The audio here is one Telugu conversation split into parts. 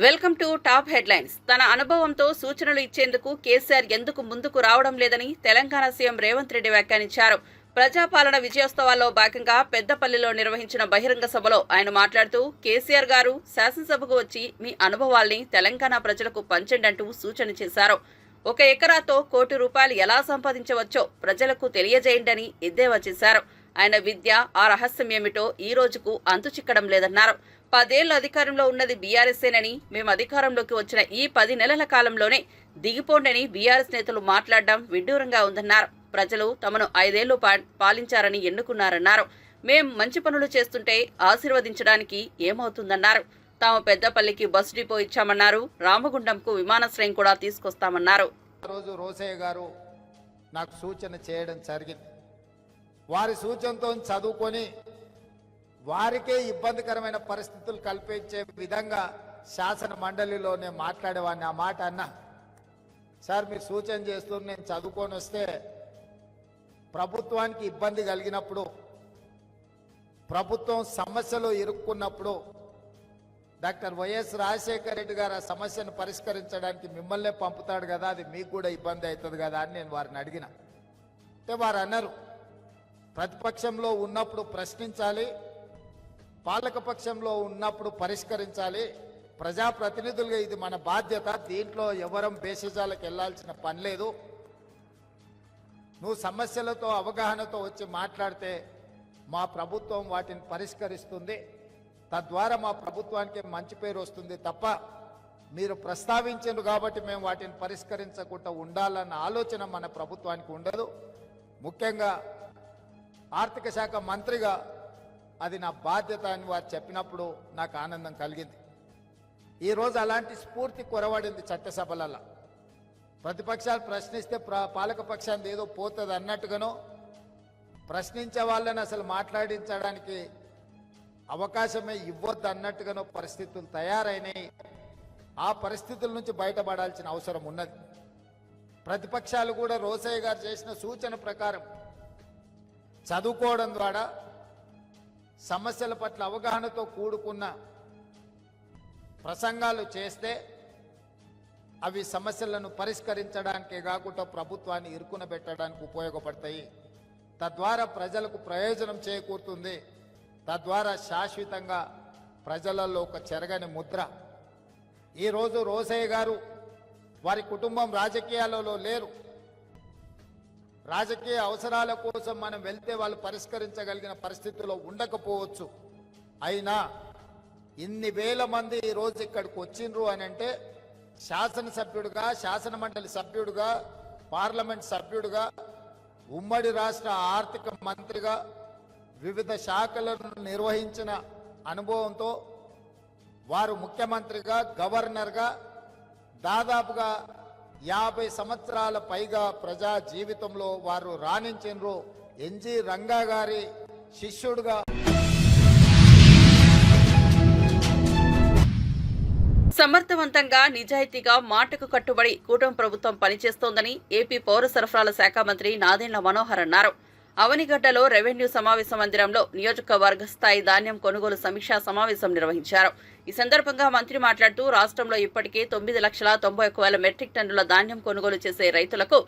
Welcome to top headlines. తన అనుభవంతో సూచనలు ఇచ్చేందుకు కేసీఆర్ ఎందుకు ముందుకు రావడం లేదని తెలంగాణ సీఎం రేవంత్ రెడ్డి వ్యాఖ్యానించారు. ప్రజాపాలన విజయోత్సవాల్లో భాగంగా పెద్దపల్లిలో నిర్వహించిన బహిరంగ సభలో ఆయన మాట్లాడుతూ కేసీఆర్ గారు శాసనసభకు వచ్చి మీ అనుభవాల్ని తెలంగాణ ప్రజలకు పంచండంటూ సూచన చేశారు. 1 ఎకరాతో ₹1 కోటి ఎలా సంపాదించవచ్చో ప్రజలకు తెలియజేయండని ఎద్దేవా చేశారు. ఆయన విద్య ఆ రహస్యం ఏమిటో ఈ రోజుకు అంతు చిక్కడం లేదన్నారు. 10 ఏళ్ల అధికారంలో ఉన్నది బీఆర్ఎస్ఏనని, మేము అధికారంలోకి వచ్చిన ఈ 10 నెలల కాలంలోనే దిగిపోండని బీఆర్ఎస్ నేతలు మాట్లాడడం విడ్డూరంగా ఉందన్నారు. ప్రజలు తమను 5 ఏళ్లు పాలించారని ఎన్నుకున్నారన్నారు. మేం మంచి పనులు చేస్తుంటే ఆశీర్వదించడానికి ఏమవుతుందన్నారు. తాము పెద్దపల్లికి బస్ డిపో ఇచ్చామన్నారు. రామగుండంకు విమానాశ్రయం కూడా తీసుకొస్తామన్నారు. రోజు రోసయ్య గారు నాకు సూచన చేయడం జరిగింది. వారి సూచనతో చదువుకొని వారికే ఇబ్బందికరమైన పరిస్థితులు కల్పించే విధంగా శాసన మండలిలోనే మాట్లాడేవాడిని. ఆ మాట అన్నా, సార్ మీరు సూచన చేస్తూ నేను చదువుకొని వస్తే ప్రభుత్వానికి ఇబ్బంది కలిగినప్పుడు, ప్రభుత్వం సమస్యలో ఇరుక్కున్నప్పుడు డాక్టర్ వైఎస్ రాజశేఖర రెడ్డి గారు ఆ సమస్యను పరిష్కరించడానికి మిమ్మల్నే పంపుతాడు కదా, అది మీకు కూడా ఇబ్బంది అవుతుంది కదా అని నేను వారిని అడిగిన. అంటే వారు అన్నారు, ప్రతిపక్షంలో ఉన్నప్పుడు ప్రశ్నించాలి, పాలకపక్షంలో ఉన్నప్పుడు పరిష్కరించాలి. ప్రజాప్రతినిధులుగా ఇది మన బాధ్యత. దీంట్లో ఎవరం బేసిజాలకు వెళ్లాల్సిన పని లేదు. నువ్వు సమస్యలతో అవగాహనతో వచ్చి మాట్లాడితే మా ప్రభుత్వం వాటిని పరిష్కరిస్తుంది. తద్వారా మా ప్రభుత్వానికి మంచి పేరు వస్తుంది తప్ప మీరు ప్రస్తావించారు కాబట్టి మేము వాటిని పరిష్కరించకుండా ఉండాలన్న ఆలోచన మన ప్రభుత్వానికి ఉండదు. ముఖ్యంగా ఆర్థిక శాఖ మంత్రిగా అది నా బాధ్యత అని వారు చెప్పినప్పుడు నాకు ఆనందం కలిగింది. ఈరోజు అలాంటి స్ఫూర్తి కొరవడింది చట్టసభలలో. ప్రతిపక్షాలు ప్రశ్నిస్తే పాలకపక్షాన్ని ఏదో పోతుంది అన్నట్టుగానో, ప్రశ్నించే వాళ్ళని అసలు మాట్లాడించడానికి అవకాశమే ఇవ్వద్దు అన్నట్టుగానో పరిస్థితులు తయారైనాయి. ఆ పరిస్థితుల నుంచి బయటపడాల్సిన అవసరం ఉన్నది. ప్రతిపక్షాలు కూడా రోసయ్య గారు చేసిన సూచన ప్రకారం చదువుకోవడం ద్వారా సమస్యల పట్ల అవగాహనతో కూడుకున్న ప్రసంగాలు చేస్తే అవి సమస్యలను పరిష్కరించడానికే కాకుండా ప్రభుత్వాన్ని ఇరుకున పెట్టడానికి ఉపయోగపడతాయి. తద్వారా ప్రజలకు ప్రయోజనం చేకూరుతుంది. తద్వారా శాశ్వతంగా ప్రజలలో ఒక చెరగని ముద్ర. ఈరోజు రోసయ్య గారు వారి కుటుంబం రాజకీయాలలో లేరు. రాజకీయ అవసరాల కోసం మనం వెళ్తే వాళ్ళు పరిష్కరించగలిగిన పరిస్థితుల్లో ఉండకపోవచ్చు. అయినా ఇన్ని వేల మంది ఈరోజు ఇక్కడికి వచ్చిండ్రు అని అంటే శాసనసభ్యుడిగా, శాసన మండలి సభ్యుడిగా, పార్లమెంట్ సభ్యుడిగా, ఉమ్మడి రాష్ట్ర ఆర్థిక మంత్రిగా వివిధ శాఖలను నిర్వహించిన అనుభవంతో వారు ముఖ్యమంత్రిగా, గవర్నర్గా దాదాపుగా 50 సంవత్సరాల పైగా ప్రజా జీవితంలో వారు రాణించినరు. ఎన్జి రంగా గారి శిష్యుడుగా సమర్థవంతంగా, నిజాయితీగా, మాటకు కట్టుబడి కూటమి ప్రభుత్వం పనిచేస్తోందని ఏపీ పౌర సరఫరాల శాఖ మంత్రి నాదెండ్ల మనోహర్ అన్నారు. అవనిగడ్డలో రెవెన్యూ సమావేశ మందిరంలో నియోజకవర్గ స్థాయి ధాన్యం కొనుగోలు సమీక్షా సమావేశం నిర్వహించారు. ఈ సందర్భంగా మంత్రి మాట్లాడుతూ రాష్ట్రంలో ఇప్పటికే 9,91,000 మెట్రిక్ టన్నుల ధాన్యం కొనుగోలు చేసే రైతులకు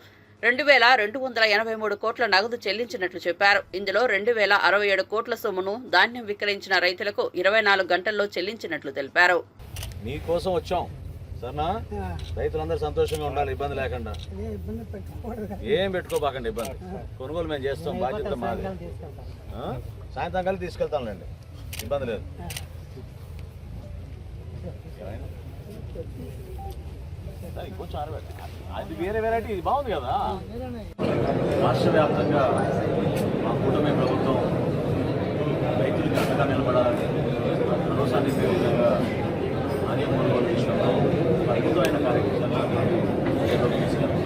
2,283 కోట్ల నగదు చెల్లించినట్లు చెప్పారు. ఇందులో 2,067 కోట్ల సొమ్మును ధాన్యం విక్రయించిన రైతులకు 24 గంటల్లో చెల్లించినట్లు తెలిపారు. మీకోసం వచ్చాం సరేనా, రైతులందరూ సంతోషంగా ఉండాలి, ఇబ్బంది లేకుండా. ఏం పెట్టుకోబాకండి ఇబ్బంది. కొనుగోలు మేము చేస్తాం, బాధ్యత మాది. సాయంత్రం కలిసి తీసుకెళ్తాంలేండి, ఇబ్బంది లేదు. కొంచెం అది వేరే వెరైటీ, ఇది బాగుంది కదా. రాష్ట్ర వ్యాప్తంగా మా కూటమి ప్రభుత్వం రైతులకు అండగా నిలబడాలని భరోసాన్ని ఇచ్చే విధంగా ధాన్యం కొనుగోలు విషయంలో అద్భుతమైన కార్యక్రమాలు తీసుకెళ్తాం.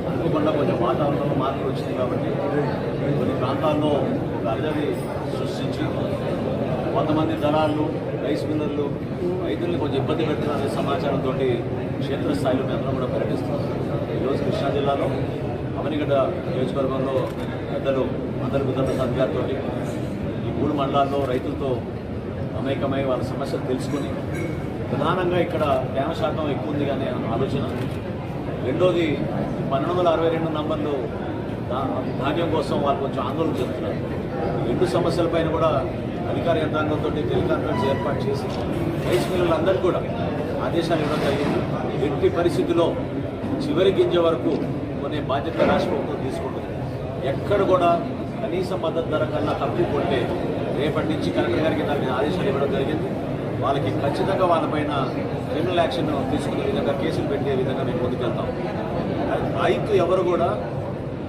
అనుకోకుండా కొంచెం వాతావరణంలో మార్పులు వచ్చింది కాబట్టి కొన్ని ప్రాంతాల్లో ఒక అలజడి సృష్టించి కొంతమంది దళాలు, రైస్ మిల్లర్లు రైతుల్ని కొంచెం ఇబ్బంది పెడుతున్నారనే సమాచారంతో క్షేత్రస్థాయిలో మేము కూడా పర్యటిస్తున్నాం. ఈరోజు కృష్ణా జిల్లాలో అవనిగడ్డ నియోజకవర్గంలో పెద్దలు అందరి కుదరణ సభ్యాలతో ఈ 3 మండలాల్లో రైతులతో మమేకమై వాళ్ళ సమస్యలు తెలుసుకుని ప్రధానంగా ఇక్కడ తేమ శాతం ఎక్కువ ఉంది అనే ఆలోచన. రెండోది 1262 నంబర్లు ధాన్యం కోసం వాళ్ళు కొంచెం ఆందోళన చెందుతున్నారు. రెండు సమస్యలపైన కూడా అధికార యంత్రాంగంతో టెలికాన్ఫరెన్స్ ఏర్పాటు చేసి రైస్ మిల్లులందరికీ కూడా ఆదేశాలు ఇవ్వడం జరిగింది. ఎట్టి పరిస్థితుల్లో చివరి గింజ వరకు కొనే బాధ్యత రాష్ట్ర ప్రభుత్వం తీసుకుంటుంది. ఎక్కడ కూడా కనీస మద్దతు ధర కన్నా తక్కువ కొంటే రేపటి నుంచి కలెక్టర్ గారికి దాని ఆదేశాలు ఇవ్వడం జరిగింది. వాళ్ళకి ఖచ్చితంగా వాళ్ళపైన క్రిమినల్ యాక్షన్ తీసుకునే విధంగా కేసులు పెట్టే విధంగా మేము ముందుకెళ్తాం. రైతు ఎవరు కూడా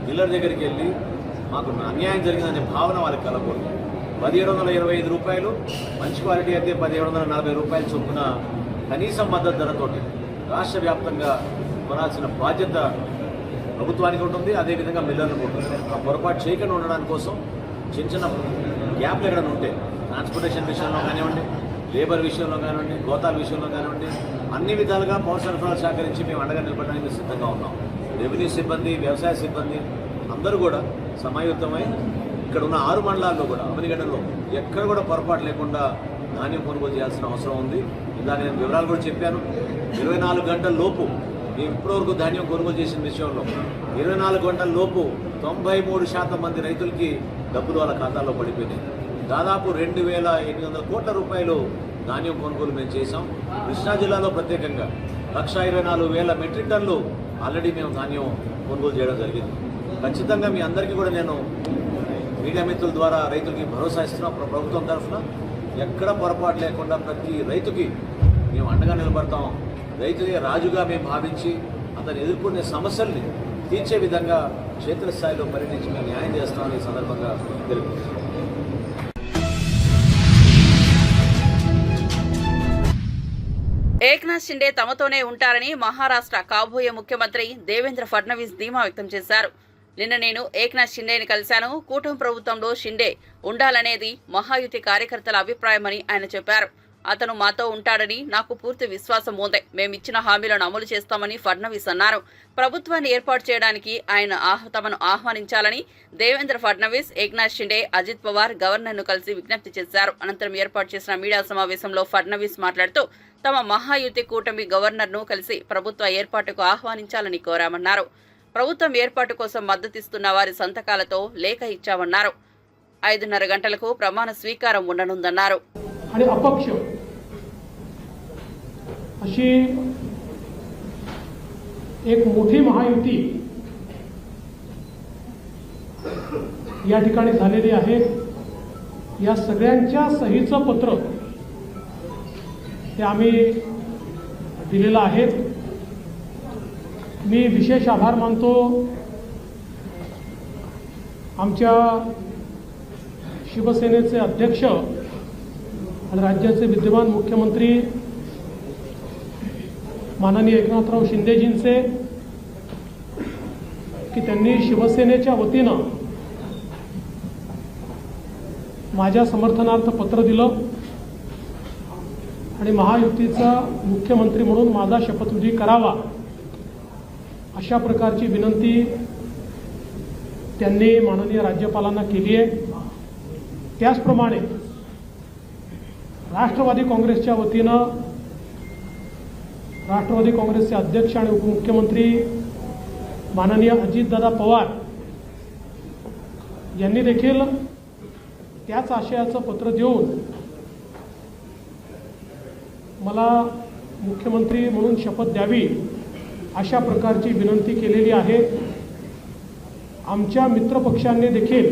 మిల్లర్ దగ్గరికి వెళ్ళి మాకు అన్యాయం జరిగిందనే భావన వాళ్ళకి కలగకూడదు. 1725 రూపాయలు, మంచి క్వాలిటీ అయితే 1740 రూపాయలు చొప్పున కనీస మద్దతు ధరతోటి రాష్ట్ర వ్యాప్తంగా కొనాల్సిన బాధ్యత ప్రభుత్వానికి ఉంటుంది, అదేవిధంగా మిల్లర్లకు ఉంటుంది. ఆ పొరపాటు చేయకుండా ఉండడానికి కోసం చిన్న చిన్న గ్యాప్లు ఎక్కడైనా ఉంటే ట్రాన్స్పోర్టేషన్ విషయంలో కానివ్వండి, లేబర్ విషయంలో కానివ్వండి, గోతాల విషయంలో కానివ్వండి, అన్ని విధాలుగా పౌర సరఫరాలు సహకరించి మేము అండగా నిలబడడానికి సిద్ధంగా ఉన్నాం. రెవెన్యూ సిబ్బంది, వ్యవసాయ సిబ్బంది అందరూ కూడా సమాయుత్తమై ఇక్కడ ఉన్న 6 మండలాల్లో కూడా అమరిగడ్డలో ఎక్కడ కూడా పొరపాటు లేకుండా ధాన్యం కొనుగోలు చేయాల్సిన అవసరం ఉంది. ఇందాక నేను వివరాలు కూడా చెప్పాను. 24 గంటల లోపు మేము ఇప్పటివరకు ధాన్యం కొనుగోలు చేసిన విషయంలో 24 గంటల లోపు 93% మంది రైతులకి డబ్బులు వాళ్ళ ఖాతాల్లో పడిపోయినాయి. దాదాపు 2800 కోట్ల రూపాయలు ధాన్యం కొనుగోలు మేము చేశాం. కృష్ణా జిల్లాలో ప్రత్యేకంగా 124,000 మెట్రిక్ టన్నులు ఆల్రెడీ మేము ధాన్యం కొనుగోలు చేయడం జరిగింది. ఖచ్చితంగా మీ అందరికీ కూడా నేను మీడియా మిత్రుల ద్వారా రైతులకి భరోసా ఇస్తున్నాం. ప్రభుత్వం తరఫున ఎక్కడ పొరపాటు లేకుండా ప్రతి రైతుకి మేము అండగా నిలబడతాం. రైతులే రాజుగా మేము భావించి అతను ఎదుర్కొనే సమస్యల్ని తీర్చే విధంగా క్షేత్రస్థాయిలో పర్యటించి మేము న్యాయం చేస్తామని ఈ సందర్భంగా తెలుపుతున్నాం. ఏక్నాథ్ షిండే తమతోనే ఉంటారని మహారాష్ట్ర కాబోయే ముఖ్యమంత్రి దేవేంద్ర ఫడ్నవీస్ ధీమా వ్యక్తం చేశారు. నిన్న నేను ఏక్నాథ్ షిండేని కలిశాను. కూటమి ప్రభుత్వంలో షిండే ఉండాలనేది మహాయుతి కార్యకర్తల అభిప్రాయమని ఆయన చెప్పారు. అతను మాతో ఉంటాడని నాకు పూర్తి విశ్వాసం ఉంది. మేమిచ్చిన హామీలను అమలు చేస్తామని ఫడ్నవీస్ అన్నారు. ప్రభుత్వాన్ని ఏర్పాటు చేయడానికి ఆయన తమను ఆహ్వానించాలని దేవేంద్ర ఫడ్నవీస్, ఏక్నాథ్ షిండే, అజిత్ పవార్ గవర్నర్ను కలిసి విజ్ఞప్తి చేశారు. అనంతరం ఏర్పాటు చేసిన మీడియా సమావేశంలో ఫడ్నవీస్ మాట్లాడుతూ తమ మహాయుతి కూటమి గవర్నర్ను కలిసి ప్రభుత్వ ఏర్పాటుకు ఆహ్వానించాలని కోరామన్నారు. ప్రభుత్వం ఏర్పాటు కోసం మద్దతిస్తున్న వారి సంతకాలతో లేఖ ఇచ్చామన్నారు. 5:30 గంటలకు ప్రమాణ స్వీకారం ఉండనుందన్నారు. आणि अपक्ष अशी एक मोठी महायुती या ठिकाणी झालेली आहे. या सगळ्यांच्या सहीचं पत्र ते आम्ही दिलेलं आहे. मी विशेष आभार मानतो आमच्या शिवसेनेचे अध्यक्ष आणि राज्याचे विद्यमान मुख्यमंत्री माननीय एकनाथराव शिंदेजींचे की त्यांनी शिवसेनेच्या वतीनं माझ्या समर्थनार्थ पत्र दिलं आणि महायुतीचा मुख्यमंत्री म्हणून माझा शपथविधी करावा अशा प्रकारची विनंती त्यांनी माननीय राज्यपालांना केली आहे. त्याचप्रमाणे राष्ट्रवादी काँग्रेसच्या वतीनं राष्ट्रवादी काँग्रेसचे अध्यक्ष आणि उपमुख्यमंत्री माननीय अजितदादा पवार यांनी देखील त्याच आशयाचं पत्र देऊन मला मुख्यमंत्री म्हणून शपथ द्यावी अशा प्रकारची विनंती केलेली आहे. आमच्या मित्रपक्षांनी देखील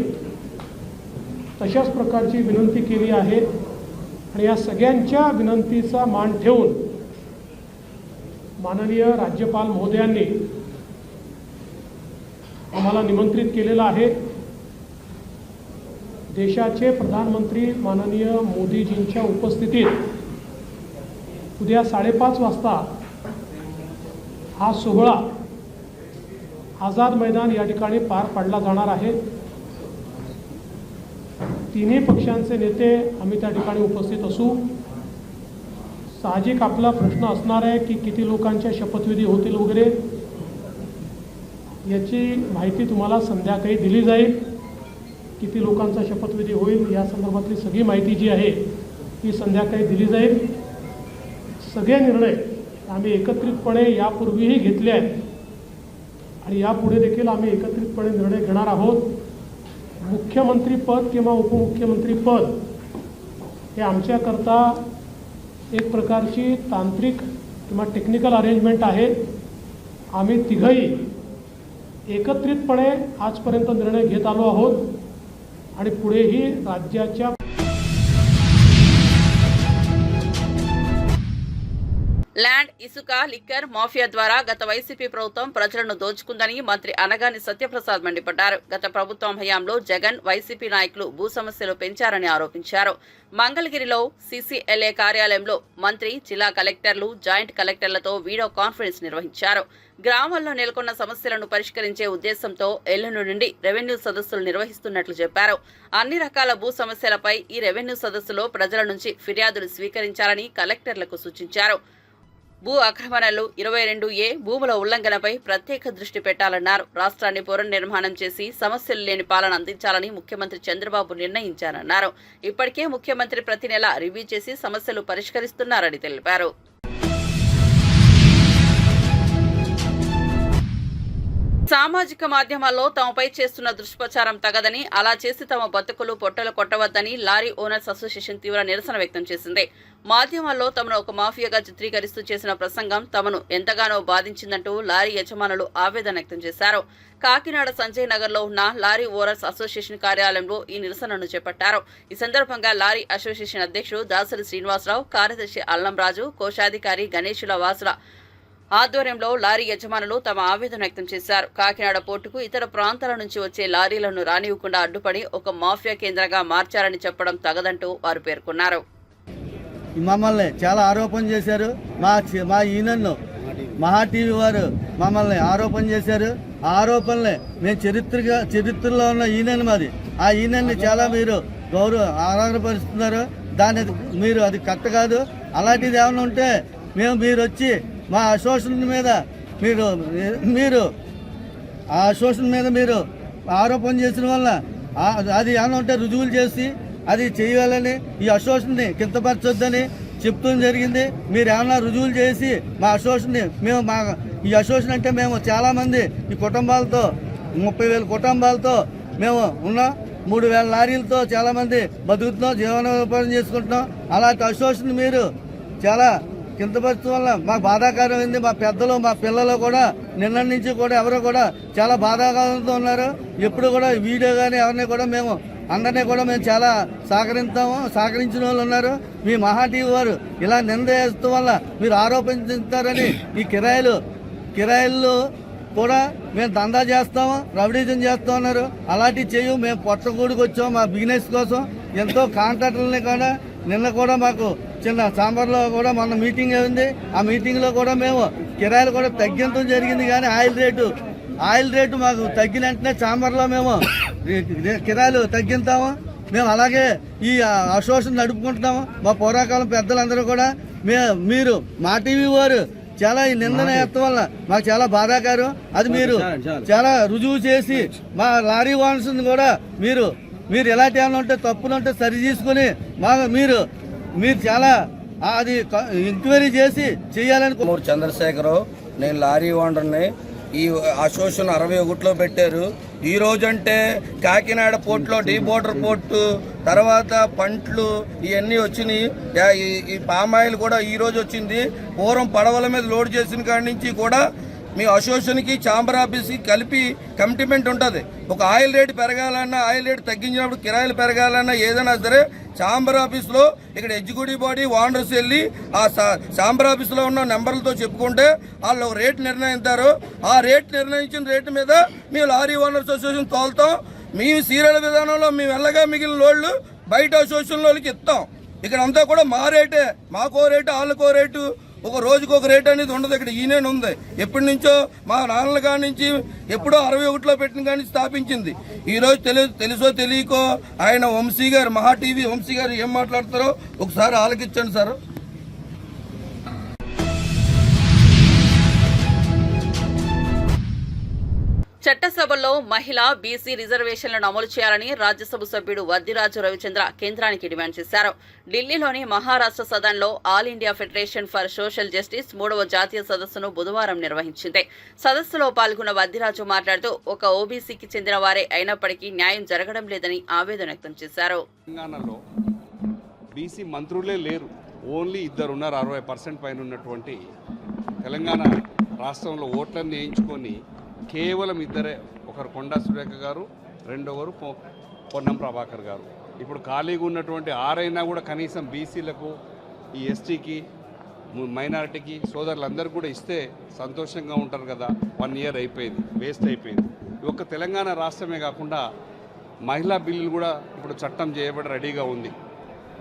तशाच प्रकारची विनंती केली आहे आणि या सगळ्यांच्या विनंतीचा मान ठेवून माननीय राज्यपाल महोदयांनी आम्हाला निमंत्रित केलेलं आहे. देशाचे प्रधानमंत्री माननीय मोदीजींच्या उपस्थितीत उद्या 5:30 वाजता हा सोहळा आझाद मैदान या ठिकाणी पार पाडला जाणार आहे. तिन्ही पक्षांचे नेते आम्ही त्या ठिकाणी उपस्थित असू. साहजिक आपला प्रश्न असणार आहे की किती लोकांच्या शपथविधी होतील वगैरे याची माहिती तुम्हाला संध्याकाळी दिली जाईल. किती लोकांचा शपथविधी होईल या संदर्भातली सगळी माहिती जी आहे ती संध्याकाळी दिली जाईल. सगळे निर्णय आम्ही एकत्रितपणे यापूर्वीही घेतले आहेत आणि यापुढे देखील आम्ही एकत्रितपणे निर्णय घेणार आहोत. मुख्यमंत्री पद किंवा उपमुख्यमंत्री पद हे आमच्याकरता एक प्रकारची तांत्रिक किंवा टेक्निकल अरेंजमेंट आहे. आम्ही तिघही एकत्रितपणे आजपर्यंत निर्णय घेत आलो आहोत आणि पुढेही राज्याच्या ల్యాండ్ ఇసుక లిక్కర్ మాఫియా ద్వారా గత వైసీపీ ప్రభుత్వం ప్రజలను దోచుకుందని మంత్రి అనగాని సత్యప్రసాద్ మండిపడ్డారు. గత ప్రభుత్వం హయాంలో జగన్ వైసీపీ నాయకులు భూ సమస్యలు పెంచారని ఆరోపించారు. మంగళగిరిలో సీసీఎల్ఏ కార్యాలయంలో మంత్రి, జిల్లా కలెక్టర్లు, జాయింట్ కలెక్టర్లతో వీడియో కాన్ఫరెన్స్ నిర్వహించారు. గ్రామాల్లో నెలకొన్న సమస్యలను పరిష్కరించే ఉద్దేశంతో ఎల్లుండి నుండి రెవెన్యూ సదస్సులు నిర్వహిస్తున్నట్లు చెప్పారు. అన్ని రకాల భూ సమస్యలపై ఈ రెవెన్యూ సదస్సులో ప్రజల నుంచి ఫిర్యాదులు స్వీకరించాలని కలెక్టర్లకు సూచించారు. భూ ఆక్రమణలు 22A భూముల ఉల్లంఘనపై ప్రత్యేక దృష్టి పెట్టాలన్నారు. రాష్ట్రాన్ని పునర్నిర్మాణం చేసి సమస్యలు లేని పాలన అందించాలని ముఖ్యమంత్రి చంద్రబాబు నిర్ణయించారన్నారు. ఇప్పటికే ముఖ్యమంత్రి ప్రతి నెల రివ్యూ చేసి సమస్యలు పరిష్కరిస్తున్నారని తెలిపారు. సామాజిక మాధ్యమాల్లో తమపై చేస్తున్న దుష్ప్రచారం తగదని, అలా చేసి తమ బతుకులు పొట్టలు కొట్టవద్దని లారీ ఓనర్స్ అసోసియేషన్ తీవ్ర నిరసన వ్యక్తం చేసింది. మాధ్యమాల్లో తమను ఒక మాఫియాగా చిత్రీకరిస్తూ చేసిన ప్రసంగం తమను ఎంతగానో బాధించిందంటూ లారీ యజమానులు ఆవేదన వ్యక్తం చేశారు. కాకినాడ సంజయ్ నగర్లో ఉన్న లారీ ఓనర్స్ అసోసియేషన్ కార్యాలయంలో ఈ నిరసనను చేపట్టారు. ఈ సందర్భంగా లారీ అసోసియేషన్ అధ్యక్షుడు దాసరి శ్రీనివాసరావు, కార్యదర్శి అల్లంరాజు, కోశాధికారి గణేశుల వాసుల ఆధ్వర్యంలో లారీ యజమానులు తమ ఆవేదన వ్యక్తం చేశారు. కాకినాడ పోర్టుకు ఇతర ప్రాంతాల నుంచి వచ్చే లారీలను రానివ్వకుండా అడ్డుపడి ఒక మాఫియా కేంద్రంగా మార్చారని చెప్పడం తగదంటూ వారు పేర్కొన్నారు. మమ్మల్ని చాలా ఆరోపణ చేశారు. మా ఈయనను మహా టీవీ వారు మమ్మల్ని ఆరోపణ చేశారు. ఆ ఆరోపణలే మేము చరిత్రలో ఉన్న ఈయనని మాది. ఆ ఈయనని చాలా మీరు ఆరాధనపరుస్తున్నారు. దాన్ని మీరు అది కరెక్ట్ కాదు. అలాంటిది ఏమైనా ఉంటే మీరు వచ్చి మా అసోసియేషన్ మీద మీరు ఆ అసోసియేషన్ మీద మీరు ఆరోపణ చేసిన వల్ల అది ఏమైనా ఉంటే రుజువులు చేసి అది చేయాలని, ఈ అసోసియేషన్ని కించపరచొద్దని చెప్తూ జరిగింది. మీరు ఏమైనా రుజువులు చేసి మా అసోసియేషన్ని ఈ అసోసియేషన్ అంటే మేము చాలామంది ఈ కుటుంబాలతో 30,000 కుటుంబాలతో మేము ఉన్నాం. 3,000 లారీలతో చాలామంది బతుకుతున్నాం, జీవనోపాధి చేసుకుంటున్నాం. అలాంటి అసోసియేషన్ మీరు చాలా కిందపరచడం వల్ల మాకు బాధాకరమైంది. మా పెద్దలు, మా పిల్లలు కూడా నిన్న నుంచి కూడా ఎవరు కూడా చాలా బాధాకరంతో ఉన్నారు. ఎప్పుడు కూడా వీడియో కానీ ఎవరిని కూడా మేము అందరినీ కూడా మేము చాలా సహకరించిన వాళ్ళు ఉన్నారు. మీ మహా టీవీ వారు ఇలా నింద వేయడం వల్ల మీరు ఆరోపించుతారని ఈ కిరాయిలు కూడా మేము దందా చేస్తాము, రౌడీజం చేస్తూ ఉన్నారు. అలాంటివి చేయము. మేము పొట్టగూడికి వచ్చాము మా బిజినెస్ కోసం. ఎంతో కాంట్రాక్టర్లని కూడా నిన్న కూడా మాకు చిన్న సాంబార్లో కూడా మొన్న మీటింగ్ అయింది. ఆ మీటింగ్లో కూడా మేము కిరాయిలు కూడా తగ్గించడం జరిగింది. కానీ ఆయిల్ రేటు మాకు తగ్గిన వెంటనే చాంబర్లో మేము కిరాయిలు తగ్గిస్తాము. మేము అలాగే ఈ అసోసియేషన్ నడుపుకుంటున్నాము. మా పూర్వకాలం పెద్దలందరూ కూడా మీరు మా టీవీ వారు చాలా ఈ నిందన ఎత్తడం వల్ల మాకు చాలా బాధాకరం. అది మీరు చాలా రుజువు చేసి మా లారీ ఓనర్స్ కూడా మీరు ఎలాంటి ఏమైనా ఉంటే తప్పులు ఉంటే సరి చేసుకుని మీరు చాలా అది ఎంక్వైరీ చేసి చేయాలని. చంద్రశేఖరు, నేను లారీ ఓనర్ని. ఈ అసోసియేషన్ 61లో పెట్టారు. ఈ రోజంటే కాకినాడ పోర్టులో డీ బోర్డర్ పోర్టు తర్వాత పంట్లు ఇవన్నీ వచ్చినాయి. ఈ పామాయిల్ కూడా ఈ రోజు వచ్చింది. పూర్వం పడవల మీద లోడ్ చేసిన కాడి నుంచి కూడా మీ అసోసియేషన్కి ఛాంబర్ ఆఫీస్కి కలిపి కమిట్మెంట్ ఉంటుంది. ఒక ఆయిల్ రేటు పెరగాలన్నా, ఆయిల్ రేటు తగ్గించినప్పుడు కిరాయిలు పెరగాలన్నా ఏదైనా సరే ఛాంబర్ ఆఫీస్లో ఇక్కడ ఎగ్జిక్యూటివ్ బాడీ ఓనర్స్ వెళ్ళి ఆ ఛాంబర్ ఆఫీస్లో ఉన్న నెంబర్లతో చెప్పుకుంటే వాళ్ళు రేటు నిర్ణయిస్తారు. ఆ రేటు నిర్ణయించిన రేటు మీద మేము లారీ ఓనర్స్ అసోసియేషన్ తోలుతాం. మేము సీరియల్ విధానంలో మేము వెళ్ళగా మిగిలిన లోడ్లు బయట అసోసియేషన్ వాళ్ళకి ఇస్తాం. ఇక్కడ అంతా కూడా మా రేటే, మాకో రేటు వాళ్ళకో రేటు, ఒక రోజుకు ఒక రేట్ అనేది ఉండదు. ఇక్కడ ఈయన ఉంది. ఎప్పటి నుంచో మా నాన్నల కాడి నుంచి ఎప్పుడో 61లో పెట్టిన కానీ స్థాపించింది. ఈరోజు తెలుసో తెలియకో ఆయన వంశీ గారు, మహా టీవీ వంశీ గారు ఏం మాట్లాడతారో ఒకసారి ఆలకించండి సార్. చట్టసభలో మహిళా బీసీ రిజర్వేషన్లను అమలు చేయాలని రాజ్యసభ సభ్యుడు వద్దిరాజు రవిచంద్ర కేంద్రానికి డిమాండ్ చేశారు. ఢిల్లీలోని మహారాష్ట్ర సదన్లో All India Federation for Social Justice 3వ జాతీయ సదస్సును బుధవారం నిర్వహించింది. సదస్సులో పాల్గొన్న వద్దిరాజు మాట్లాడుతూ ఒక ఓబీసీకి చెందిన వారే అయినప్పటికీ న్యాయం జరగడం లేదని ఆవేదన వ్యక్తం చేశారు. తెలంగాణలో బీసీ మంత్రులే లేరు, ఓన్లీ ఇద్దరున్నారు. 60% పైన ఉన్నటువంటి తెలంగాణ రాష్ట్రంలో ఓట్లను వేయించుకొని కేవలం ఇద్దరే, ఒకరు కొండా సురేఖ గారు, రెండోవరు పొన్నం ప్రభాకర్ గారు. ఇప్పుడు ఖాళీగా ఉన్నటువంటి ఆరైనా కూడా కనీసం బీసీలకు, ఈ ఎస్టీకి, మైనారిటీకి సోదరులందరూ కూడా ఇస్తే సంతోషంగా ఉంటారు కదా. 1 ఇయర్ అయిపోయింది, వేస్ట్ అయిపోయింది. ఒక్క తెలంగాణ రాష్ట్రమే కాకుండా మహిళా బిల్లులు కూడా ఇప్పుడు చట్టం చేయబడి రెడీగా ఉంది.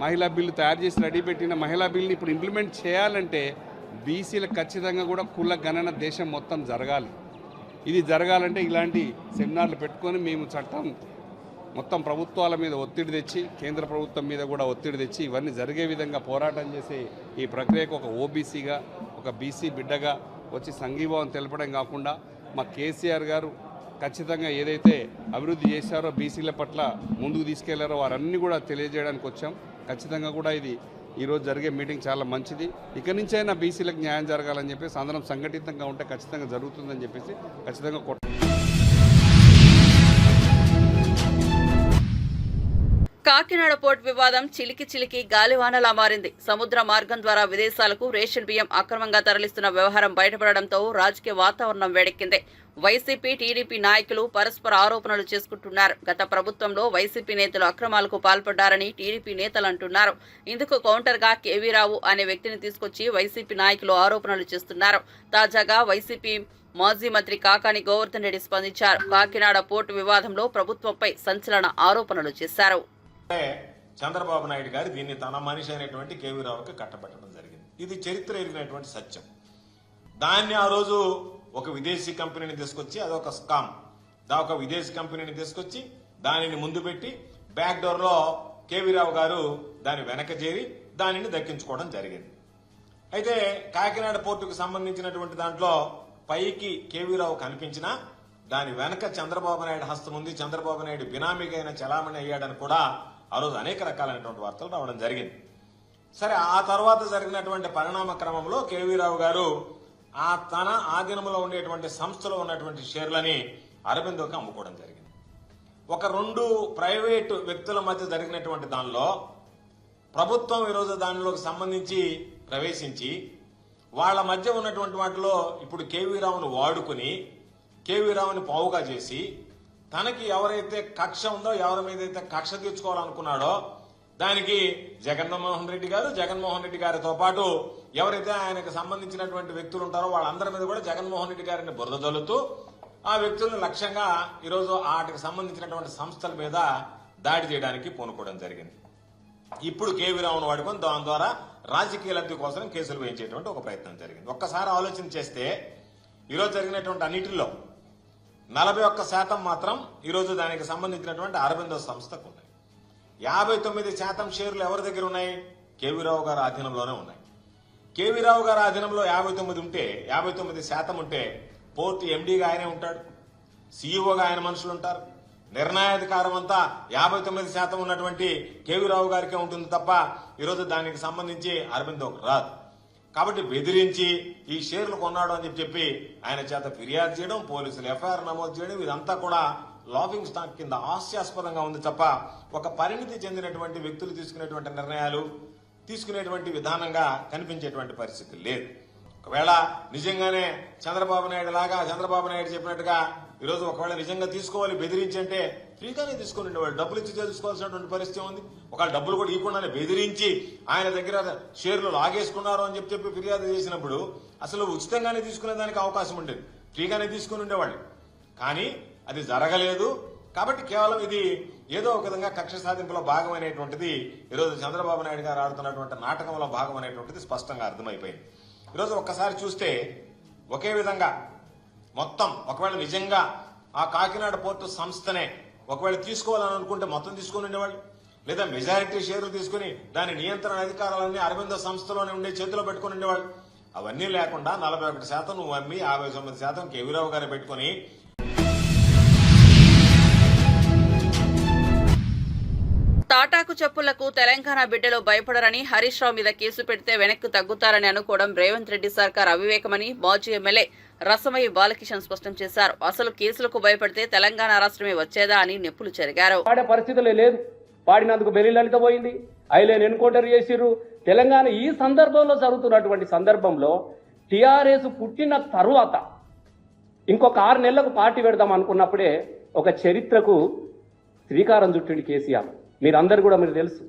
మహిళా బిల్లు తయారు చేసి రెడీ పెట్టిన మహిళా బిల్లుని ఇప్పుడు ఇంప్లిమెంట్ చేయాలంటే బీసీలకు ఖచ్చితంగా కూడా కుల గణన దేశం మొత్తం జరగాలి. ఇది జరగాలంటే ఇలాంటి సెమినార్లు పెట్టుకొని మేము చట్టం మొత్తం ప్రభుత్వాల మీద ఒత్తిడి తెచ్చి, కేంద్ర ప్రభుత్వం మీద కూడా ఒత్తిడి తెచ్చి ఇవన్నీ జరిగే విధంగా పోరాటం చేసే ఈ ప్రక్రియకు ఒక ఓబీసీగా, ఒక బీసీ బిడ్డగా వచ్చి సంఘీభావం తెలపడం కాకుండా మా కేసీఆర్ గారు ఖచ్చితంగా ఏదైతే అభివృద్ధి చేశారో బీసీల పట్ల ముందుకు తీసుకెళ్లారో వారన్నీ కూడా తెలియజేయడానికి వచ్చాం. ఖచ్చితంగా కూడా ఇది ఈరోజు జరిగే మీటింగ్ చాలా మంచిది. ఇక నుంచైనా బీసీలకు న్యాయం జరగాలని చెప్పేసి అందరం సంఘటితంగా ఉంటే ఖచ్చితంగా జరుగుతుందని చెప్పేసి ఖచ్చితంగా కాకినాడ పోర్ట్ వివాదం చిలికి గాలివానలా మారింది. సముద్ర మార్గం ద్వారా విదేశాలకు రేషన్ బియ్యం అక్రమంగా తరలిస్తున్న వ్యవహారం బయటపడడంతో రాజకీయ వాతావరణం వేడెక్కింది. వైసీపీ, టీడీపీ నాయకులు పరస్పర ఆరోపణలు చేసుకుంటున్నారు. గత ప్రభుత్వంలో వైసీపీ నేతలు అక్రమాలకు పాల్పడ్డారని టీడీపీ నేతలు అంటున్నారు. ఇందుకు కౌంటర్గా కేవీరావు అనే వ్యక్తిని తీసుకొచ్చి వైసీపీ నాయకులు ఆరోపణలు చేస్తున్నారు. తాజాగా వైసీపీ మాజీ మంత్రి కాకాని గోవర్ధన్ రెడ్డి స్పందించారు. కాకినాడ పోర్టు వివాదంలో ప్రభుత్వంపై సంచలన ఆరోపణలు చేశారు. చంద్రబాబు నాయుడు గారు దీన్ని తన మనిషి అయినటువంటి కేవీరావుకి కట్టబెట్టడం జరిగింది. ఇది చరిత్ర ఎరిగినటువంటి సత్యం. దాన్ని ఆ రోజు ఒక విదేశీ కంపెనీని తీసుకొచ్చి, అదొక స్కామ్, ఒక విదేశీ కంపెనీని తీసుకొచ్చి దానిని ముందు పెట్టి బ్యాక్ డోర్ లో కేవీరావు గారు దాని వెనక చేరి దానిని దక్కించుకోవడం జరిగింది. అయితే కాకినాడ పోర్టుకు సంబంధించినటువంటి దాంట్లో పైకి కేవీరావు కనిపించినా దాని వెనక చంద్రబాబు నాయుడు హస్తం ఉంది, చంద్రబాబు నాయుడు బినామీగా అయిన చలామణి అయ్యాడని కూడా ఆ రోజు అనేక రకాలైనటువంటి వార్తలు రావడం జరిగింది. సరే, ఆ తర్వాత జరిగినటువంటి పరిణామ క్రమంలో కేవీరావు గారు తన ఆధీనంలో ఉండేటువంటి సంస్థలో ఉన్నటువంటి షేర్లని అరబిందోకి అమ్ముకోవడం జరిగింది. ఒక 2 ప్రైవేటు వ్యక్తుల మధ్య జరిగినటువంటి దానిలో ప్రభుత్వం ఈరోజు దానిలోకి సంబంధించి ప్రవేశించి వాళ్ళ మధ్య ఉన్నటువంటి వాటిలో ఇప్పుడు కేవీరావును వాడుకుని కేవీరావుని పావుగా చేసి తనకి ఎవరైతే కక్ష ఉందో, ఎవరి మీద అయితే కక్ష తీర్చుకోవాలనుకున్నాడో దానికి జగన్మోహన్ రెడ్డి గారితో పాటు ఎవరైతే ఆయనకు సంబంధించినటువంటి వ్యక్తులు ఉంటారో వాళ్ళందరి మీద కూడా జగన్మోహన్ రెడ్డి గారిని బురద జల్లుతూ ఆ వ్యక్తులను లక్ష్యంగా ఈరోజు వాటికి సంబంధించినటువంటి సంస్థల మీద దాడి చేయడానికి పూనుకోవడం జరిగింది. ఇప్పుడు కేవీరావును వాడుకొని దాని ద్వారా రాజకీయ లబ్ధి కోసం కేసులు వేయించేటువంటి ఒక ప్రయత్నం జరిగింది. ఒక్కసారి ఆలోచన చేస్తే ఈరోజు జరిగినటువంటి అన్నిటిలో 41% మాత్రం ఈరోజు దానికి సంబంధించినటువంటి అరబిందో సంస్థకు ఉన్నాయి. 59% షేర్లు ఎవరి దగ్గర ఉన్నాయి? కేవీరావు గారి ఆధీనంలోనే ఉన్నాయి. కేవీరావు గారి ఆధీనంలో 59% ఉంటే పోర్టు ఎండీగా ఆయనే ఉంటాడు, సీఈఓగా ఆయన మనుషులు ఉంటారు. నిర్ణయాధికారం అంతా 59% ఉన్నటువంటి కేవీరావు గారికే ఉంటుంది తప్ప ఈరోజు దానికి సంబంధించి అరబిందోకు రాదు. కాబట్టి బెదిరించి ఈ షేర్లు కొన్నాడు అని చెప్పి ఆయన చేత ఫిర్యాదు చేయడం, పోలీసులు ఎఫ్ఐఆర్ నమోదు చేయడం, ఇదంతా కూడా లాఫింగ్ స్టాక్ కింద హాస్యాస్పదంగా ఉంది తప్ప ఒక పరిణితి చెందినటువంటి వ్యక్తులు తీసుకునేటువంటి నిర్ణయాలు, తీసుకునేటువంటి విధానంగా కనిపించేటువంటి పరిస్థితి లేదు. ఒకవేళ నిజంగానే చంద్రబాబు నాయుడు చెప్పినట్టుగా ఈరోజు ఒకవేళ నిజంగా తీసుకోవాలి బెదిరించి అంటే ఫ్రీగానే తీసుకుని ఉండేవాళ్ళు, డబ్బులు ఇచ్చి తెలుసుకోవాల్సినటువంటి పరిస్థితి ఉంది. ఒకవేళ డబ్బులు కూడా ఇవ్వకుండానే బెదిరించి ఆయన దగ్గర షేర్లు లాగేసుకున్నారు అని చెప్పి ఫిర్యాదు చేసినప్పుడు అసలు ఉచితంగానే తీసుకునే దానికి అవకాశం ఉండేది, ఫ్రీగానే తీసుకుని ఉండేవాళ్ళు. కానీ అది జరగలేదు. కాబట్టి కేవలం ఇది ఏదో ఒక విధంగా కక్ష సాధింపులో భాగమైనటువంటిది ఈరోజు చంద్రబాబు నాయుడు గారు ఆడుతున్నటువంటి నాటకంలో భాగం అనేటువంటిది స్పష్టంగా అర్థమైపోయింది. ఈరోజు ఒక్కసారి చూస్తే ఒకే విధంగా మొత్తం ఒకవేళ నిజంగా ఆ కాకినాడ పోర్టు సంస్థనే ఒకవేళ తీసుకోవాలని అనుకుంటే మొత్తం తీసుకుని ఉండేవాళ్ళు, లేదా మెజారిటీ షేర్లు తీసుకుని దాని నియంత్రణ అధికారాలన్నీ అరబిందో సంస్థలోనే ఉండే చేతిలో పెట్టుకుని ఉండేవాళ్ళు. అవన్నీ లేకుండా 41% నువ్వు అమ్మి 59% కేవీరావు గారు పెట్టుకుని తాటాకు చెప్పులకు తెలంగాణ బిడ్డలు భయపడరని హరీష్ రావు మీద కేసు పెడితే వెనక్కు తగ్గుతారని అనుకోవడం రేవంత్ రెడ్డి సర్కార్ అవివేకమని మాజీ ఎమ్మెల్యే రసమయ్య బాలకిషన్ స్పష్టం చేశారు. అసలు కేసులకు భయపడితే తెలంగాణ రాష్ట్రమే వచ్చేదా అని నిప్పులు చెరిగారు. పాడే పరిస్థితులే లేదు. పాడినందుకు బెల్లిలలిత పోయింది, ఐలేని ఎన్కౌంటర్ చేసిర్రు. తెలంగాణ ఈ సందర్భంలో జరుగుతున్నటువంటి సందర్భంలో టీఆర్ఎస్ పుట్టిన తరువాత ఇంకొక 6 నెలలకు పార్టీ పెడదాం అనుకున్నప్పుడే ఒక చరిత్రకు శ్రీకారం చుట్టిండి కేసీఆర్. మీరందరూ కూడా మీరు తెలుసు.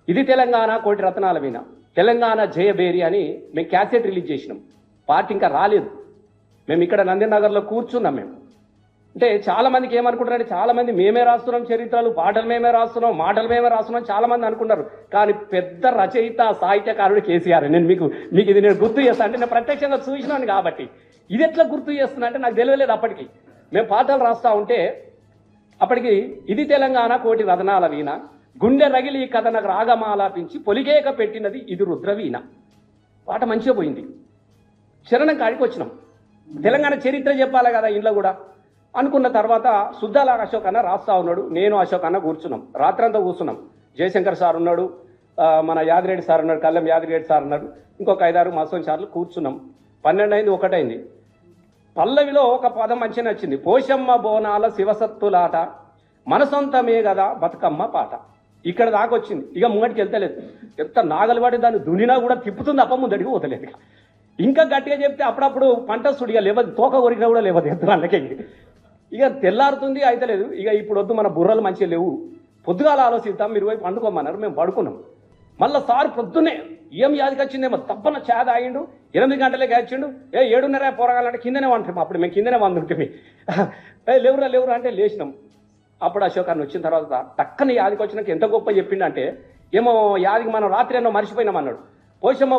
ఇది తెలంగాణ కోటి రత్నాల వీణ, తెలంగాణ జయబేరి అని మేము క్యాసెట్ రిలీజ్ చేసినాం. పార్టీ ఇంకా రాలేదు. మేము ఇక్కడ నందినగర్లో కూర్చున్నాం. మేము అంటే చాలా మందికి ఏమనుకుంటారంటే, చాలా మంది మేమే రాస్తున్నాం చరిత్రలు, పాటలు మేమే రాస్తున్నాం, మాటలు మేమే రాస్తున్నాం చాలా మంది అనుకున్నారు. కానీ పెద్ద రచయిత సాహిత్యకారుడు కేసీఆర్. నేను మీకు ఇది నేను గుర్తు చేస్తాను. అంటే నేను ప్రత్యక్షంగా చూసినాను కాబట్టి ఇది ఎట్లా గుర్తు చేస్తున్నా అంటే నాకు తెలియలేదు. అప్పటికి మేము పాటలు రాస్తా ఉంటే అప్పటికి ఇది తెలంగాణ కోటి రతనాల వీణ, గుండె రగిలి కథనకు రాగమాలాపించి పొలిగేక పెట్టినది ఇది రుద్రవీణ. పాట మంచిగా పోయింది. చరణం కాడికి వచ్చినాం. తెలంగాణ చరిత్ర చెప్పాలి కదా ఇంట్లో కూడా అనుకున్న తర్వాత సుద్దాల అశోక్ అన్న రాస్తా ఉన్నాడు, నేను అశోక్ అన్న కూర్చున్నాం. రాత్రంతా కూర్చున్నాం. జయశంకర్ సార్ ఉన్నాడు, మన యాదిరెడ్డి సార్ ఉన్నాడు, కళ్ళం యాదిరెడ్డి సార్ ఉన్నాడు, ఇంకొక 5-6 మాసం సార్లు కూర్చున్నాం. 12 అయింది, 1 అయింది. పల్లవిలో ఒక పదం మంచిగా నచ్చింది. పోషమ్మ బోనాల శివసత్తులాట మనసొంతమే కదా బతుకమ్మ పాట. ఇక్కడ దాకా వచ్చింది. ఇక ముంగటికి వెళ్తలేదు. ఎంత నాగలివాడి దాన్ని దునినా కూడా తిప్పుతుంది అప్ప ముందడికి పోతలేదు. ఇంకా గట్టిగా చెప్తే అప్పుడప్పుడు పంట సుడిగా లేవదు, తోక కొరికినా కూడా లేవదు ఎద్దులకే. ఇక తెల్లారుతుంది అయితలేదు. ఇక ఇప్పుడు వద్దు, మన బుర్రలు మంచిగా లేవు, పొద్దుగాల ఆలోచిద్దాం, మీరు వైపు పండుకోమన్నారు. మేము పడుకున్నాం. మళ్ళీ సార్ పొద్దున్నే ఏం యాదికి వచ్చిందేమో తప్పన చేద ఆగిండు. 8 గంటలకే వచ్చిండు. 7:30 పోరగాలంటే కిందనే వంటాం. అప్పుడు మేము కిందనే వండుంటే లేవురా అంటే లేచినాం. అప్పుడు అశోక్ అన్న వచ్చిన తర్వాత టక్కన యాదికి వచ్చినాక ఎంత గొప్ప చెప్పిండంటే, ఏమో యాదికి మనం రాత్రి ఏమో మర్చిపోయినాం అన్నాడు. పోషమ్మ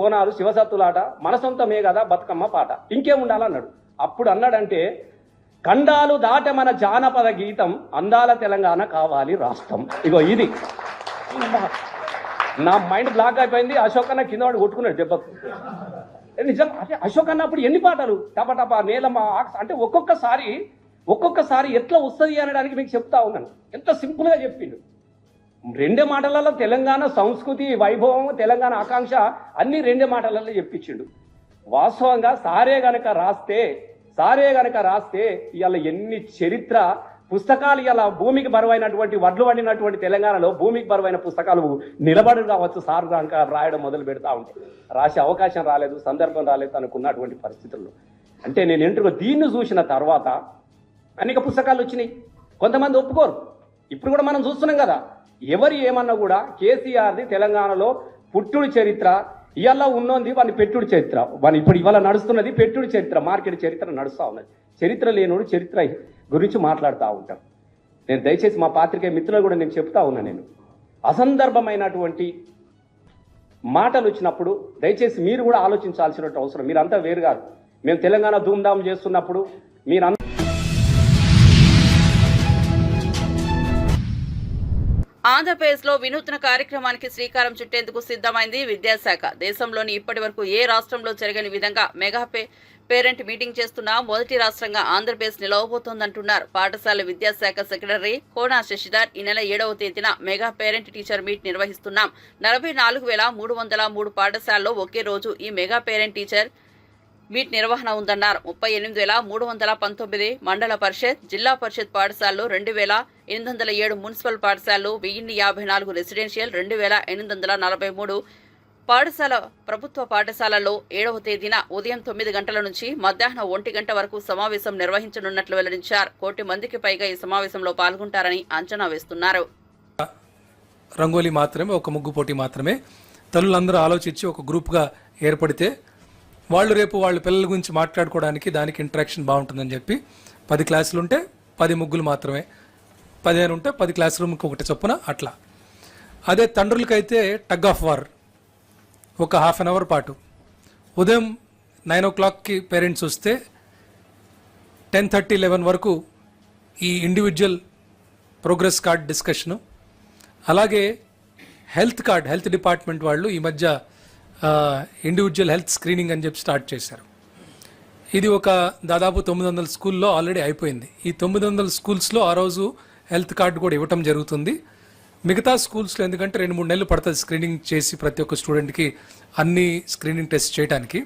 బోనాలు శివసత్తులాట మనసొంతమే కదా బతుకమ్మ పాట, ఇంకేముండాలన్నాడు. అప్పుడు అన్నాడంటే, ఖండాలు దాట మన జానపద గీతం, అందాల తెలంగాణ కావాలి రాష్ట్రం. ఇగో ఇది నా మైండ్ బ్లాక్ అయిపోయింది. అశోక్ అన్న కింద వాడు కొట్టుకున్నాడు దెబ్బకు. నిజం అదే అశోక్ అన్న అప్పుడు ఎన్ని పాటలు టపటపా నేలమ్మ అంటే ఒక్కొక్కసారి ఎట్లా వస్తుంది అనడానికి మీకు చెప్తా ఉన్నాను. ఎంత సింపుల్గా చెప్పిండు. 2 మాటలలో తెలంగాణ సంస్కృతి వైభవం, తెలంగాణ ఆకాంక్ష అన్ని 2 మాటలలో చెప్పించిండు. వాస్తవంగా సారే గనక రాస్తే ఇవాళ ఎన్ని చరిత్ర పుస్తకాలు, ఇలా భూమికి బరువైనటువంటి వడ్లు వండినటువంటి తెలంగాణలో భూమికి బరువైన పుస్తకాలు నిలబడి కావచ్చు సార్ కనుక రాయడం మొదలు పెడతా ఉంటే. రాసే అవకాశం రాలేదు, సందర్భం రాలేదు అనుకున్నటువంటి పరిస్థితుల్లో. అంటే నేను ఇంటర్వ్యూ దీన్ని చూసిన తర్వాత అనేక పుస్తకాలు వచ్చినాయి. కొంతమంది ఒప్పుకోరు. ఇప్పుడు కూడా మనం చూస్తున్నాం కదా, ఎవరు ఏమన్నా కూడా కేసీఆర్ది తెలంగాణలో పుట్టుడు చరిత్ర, ఇవాళ ఉన్నది వాని పెట్టుడు చరిత్ర, ఇప్పుడు ఇవాళ నడుస్తున్నది పెట్టుడు చరిత్ర, మార్కెట్ చరిత్ర నడుస్తూ ఉన్నది. చరిత్ర లేనోడు చరిత్ర గురించి మాట్లాడుతూ ఉంటాం. నేను దయచేసి మా పాత్రికేయ మిత్రులు కూడా నేను చెప్తా ఉన్నా, నేను అసందర్భమైనటువంటి మాటలు వచ్చినప్పుడు దయచేసి మీరు కూడా ఆలోచించాల్సిన అవసరం. మీరంతా వేరు కాదు. మేము తెలంగాణ ధూమ్ధాం చేస్తున్నప్పుడు మీరు ఆంధ్రప్రదేశ్లో వినూత్న కార్యక్రమానికి శ్రీకారం చుట్టేందుకు సిద్ధమైంది విద్యాశాఖ. దేశంలోని ఇప్పటి వరకు ఏ రాష్ట్రంలో జరగని విధంగా మెగా పేరెంట్ మీటింగ్ చేస్తున్న మొదటి రాష్ట్రంగా ఆంధ్రప్రదేశ్ నిలవబోతోందంటున్నారు పాఠశాల విద్యాశాఖ సెక్రటరీ కోనా శశిధర్. ఈ నెల 7వ తేదీన మెగా పేరెంట్ టీచర్ మీట్ నిర్వహిస్తున్నాం. 44,303 పాఠశాలలో ఒకే రోజు ఈ మెగా పేరెంట్ టీచర్ మీట్ నిర్వహణ ఉందన్నారు. 38,319 మండల పరిషత్, జిల్లా పరిషత్ పాఠశాలలు, 2,807 మున్సిపల్ పాఠశాలలు, 1,054 రెసిడెన్షియల్, 2,843 పాఠశాల ప్రభుత్వ పాఠశాలల్లో 7వ తేదీన ఉదయం 9 గంటల నుంచి మధ్యాహ్నం 1 గంట వరకు సమావేశం నిర్వహించనున్నట్లు వెల్లడించారు. 1 కోటి మందికి పైగా ఈ సమావేశంలో పాల్గొంటారని అంచనా వేస్తున్నారు. రంగోలీ మాత్రమే, ఒక ముగ్గు పోటీ మాత్రమే. తల్లులందరూ ఆలోచించి ఒక గ్రూప్గా ఏర్పడితే వాళ్ళు రేపు వాళ్ళ పిల్లల గురించి మాట్లాడుకోవడానికి దానికి ఇంటరాక్షన్ బాగుంటుందని చెప్పి 10 క్లాసులు ఉంటే 10 ముగ్గులు మాత్రమే, 15 ఉంటే 10 క్లాస్ రూమ్కి ఒకటి చొప్పున అట్లా. అదే తండ్రులకైతే టగ్ ఆఫ్ వార్ ఒక ½ అన్ అవర్ పాటు. ఉదయం 9 o'clockకి పేరెంట్స్ వస్తే 10:30, 11 వరకు ఈ ఇండివిజువల్ ప్రోగ్రెస్ కార్డ్ డిస్కషను. అలాగే హెల్త్ డిపార్ట్మెంట్ వాళ్ళు ఈ మధ్య ఇండివిజువల్ హెల్త్ స్క్రీనింగ్ అని చెప్పి స్టార్ట్ చేశారు. ఇది ఒక దాదాపు 900 స్కూల్లో ఆల్రెడీ అయిపోయింది. ఈ 900 స్కూల్స్లో ఆ రోజు హెల్త్ కార్డు కూడా ఇవ్వటం జరుగుతుంది. మిగతా స్కూల్స్లో ఎందుకంటే 2-3 నెలలు పడుతుంది స్క్రీనింగ్ చేసి ప్రతి ఒక్క స్టూడెంట్కి అన్ని స్క్రీనింగ్ టెస్ట్ చేయడానికి.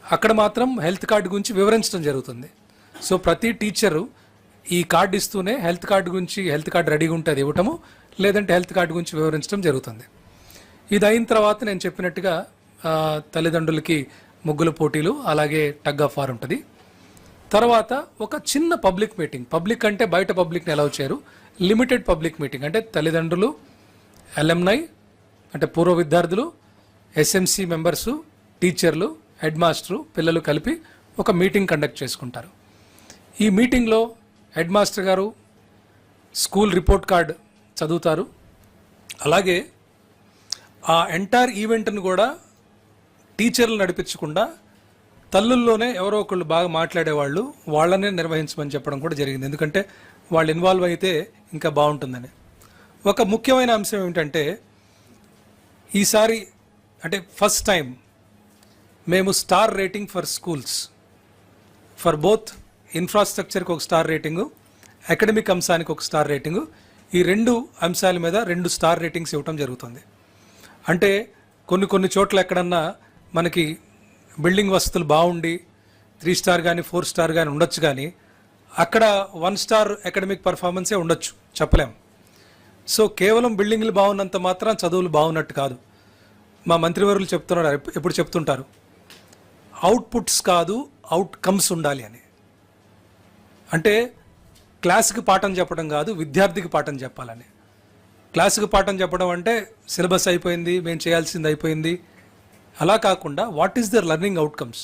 అక్కడ మాత్రం హెల్త్ కార్డు గురించి వివరించడం జరుగుతుంది. సో ప్రతి టీచరు ఈ కార్డు ఇస్తూనే హెల్త్ కార్డు గురించి, హెల్త్ కార్డు రెడీగా ఉంటే అది ఇవ్వటము, లేదంటే హెల్త్ కార్డు గురించి వివరించడం జరుగుతుంది. ఇది అయిన తర్వాత నేను చెప్పినట్టుగా తల్లిదండ్రులకి ముగ్గుల పోటీలు, అలాగే టగ్ ఆఫ్ వార్ ఉంటుంది. తర్వాత ఒక చిన్న పబ్లిక్ మీటింగ్, పబ్లిక్ అంటే బయట పబ్లిక్ని అలౌ చేయరు, లిమిటెడ్ పబ్లిక్ మీటింగ్ అంటే తల్లిదండ్రులు, అలమ్నై అంటే పూర్వ విద్యార్థులు, ఎస్ఎంసి మెంబర్సు, టీచర్లు, హెడ్ మాస్టరు, పిల్లలు కలిపి ఒక మీటింగ్ కండక్ట్ చేసుకుంటారు. ఈ మీటింగ్లో హెడ్ మాస్టర్ గారు స్కూల్ రిపోర్ట్ కార్డ్ చదువుతారు. అలాగే ఆ ఎంటైర్ ఈవెంట్ను కూడా టీచర్లు నడిపించకుండా తల్లుల్లోనే ఎవరో ఒకళ్ళు బాగా మాట్లాడేవాళ్ళు వాళ్ళనే నిర్వహించమని చెప్పడం కూడా జరిగింది. ఎందుకంటే వాళ్ళు ఇన్వాల్వ్ అయితే ఇంకా బాగుంటుందని. ఒక ముఖ్యమైన అంశం ఏమిటంటే ఈసారి అంటే ఫస్ట్ టైం మేము star rating for schools, for both ఇన్ఫ్రాస్ట్రక్చర్కి ఒక స్టార్ రేటింగు, అకాడమిక్ అంశానికి ఒక స్టార్ రేటింగు, ఈ 2 అంశాల మీద 2 స్టార్ రేటింగ్స్ ఇవ్వటం జరుగుతుంది. అంటే కొన్ని చోట్ల ఎక్కడన్నా మనకి బిల్డింగ్ వసతులు బాగుండి 3 స్టార్ కానీ 4 స్టార్ కానీ ఉండొచ్చు, కానీ అక్కడ 1 స్టార్ అకాడమిక్ పర్ఫార్మెన్సే ఉండొచ్చు, చెప్పలేం. సో కేవలం బిల్డింగ్లు బాగున్నంత మాత్రం చదువులు బాగున్నట్టు కాదు. మా మంత్రివర్యులు చెప్తున్నారు, ఎప్పుడు చెప్తుంటారు, అవుట్పుట్స్ కాదు అవుట్కమ్స్ ఉండాలి అని. అంటే క్లాస్కి పాఠం చెప్పడం కాదు, విద్యార్థికి పాఠం చెప్పాలని. క్లాసుకు పాఠం చెప్పడం అంటే సిలబస్ అయిపోయింది, మేము చేయాల్సింది అయిపోయింది, అలా కాకుండా what is the learning outcomes,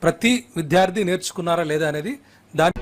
ప్రతి విద్యార్థి నేర్చుకున్నారా లేదా అనేది దాని